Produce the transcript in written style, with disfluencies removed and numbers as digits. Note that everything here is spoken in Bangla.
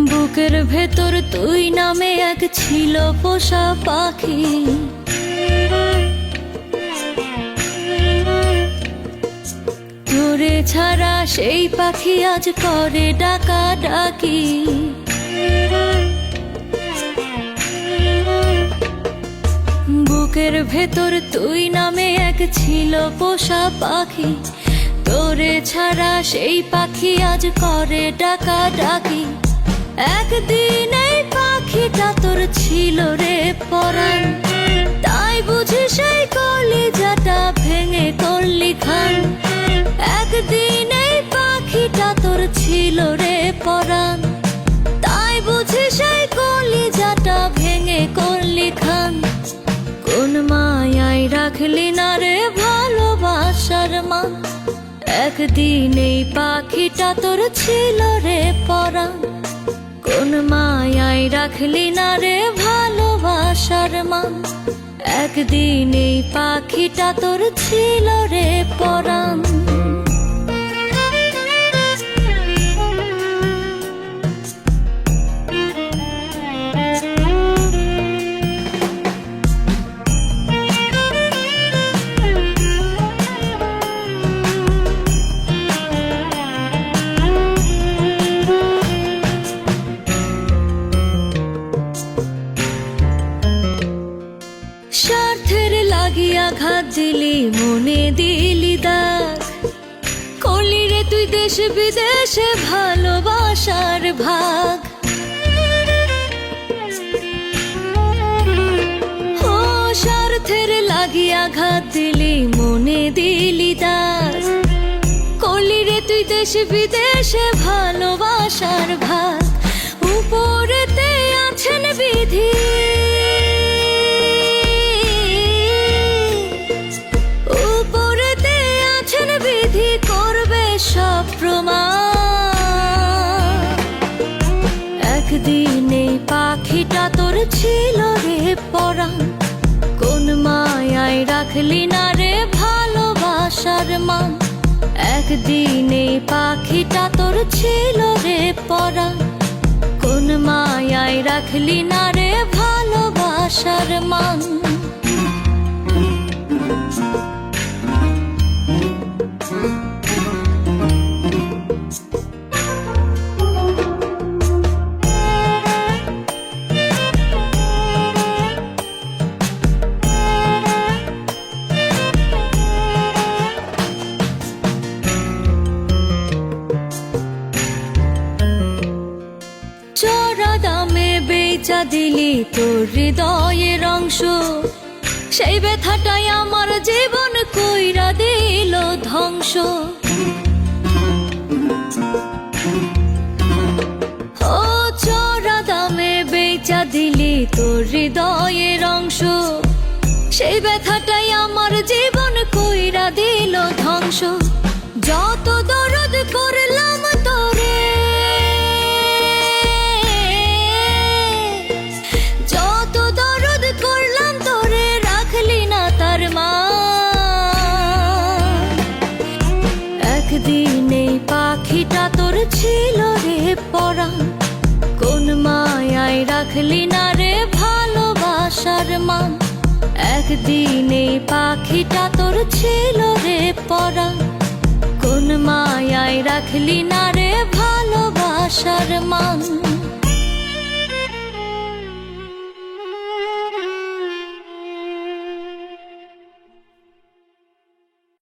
বুকের ভেতর তুই নামে এক ছিল পোষা পাখি, তোরে ছাড়া সেই পাখি আজ করে ডাকা ডাকি। বুকের ভেতর তুই নামে এক ছিল পোষা পাখি, তোরে ছাড়া সেই পাখি আজ করে ডাকা ডাকি। একদিন এই পাখিটা তোর ছিল রে পরাণ, তাই বুঝি সেই কলিজাটা ভেঙে করলি খান। একদিন এই পাখিটা তোর ছিল রে পরাণ, তাই বুঝি সেই কলিজাটা ভেঙে করলি খান। কোন মায়ায় রাখলি না রে ভালোবাসার মান, একদিন এই পাখিটা তোর ছিল রে পরাণ। কোন মায়ায় রাখলি না রে ভালোবাসার মান, একদিন এই পাখিটা তোর ছিল রে পরাণ। স্বার্থের লাগিয়া ঘাত দিলি মনে দিলি দাগ, করলি রে তুই দেশ বিদেশে ভালোবাসার ভাগ। ও স্বার্থের লাগিয়া ঘাত দিলি মনে দিলি দাগ, করলি রে তুই দেশ বিদেশে ভালোবাসার ভাগ। উপরেতে আছেন বিধি, সব প্রমাণ। একদিন এই পাখিটা তোর ছিল রে পরাণ, কোন মায়ায় রাখলি না রে ভালোবাসার মান। একদিন এই পাখিটা তোর ছিল রে পরাণ, কোন মায়ায় রাখলি না রে ভালোবাসার মান। চড়া দামে বেচা দিলি তোর হৃদয়ের অংশ, সেই ব্যথাটাই আমার জীবন কইরা দিল ধ্বংস। ও চড়া দামে বেচা দিলি তোর হৃদয়ের অংশ, সেই ব্যথাটাই আমার জীবন কইরা দিল ধ্বংস। যত দরদ করলাম তোরে, যত দরদ করলাম তোরে, রাখলি না তার মান। একদিন এই পাখিটা তোর ছিল রে পরাণ, কোন মায়ায় রাখলি না রে ভালোবাসার মান। একদিন এই পাখিটা তোর ছিল রে পরাণ, কোন মায়ায় রাখলি না রে ভালোবাসার মান।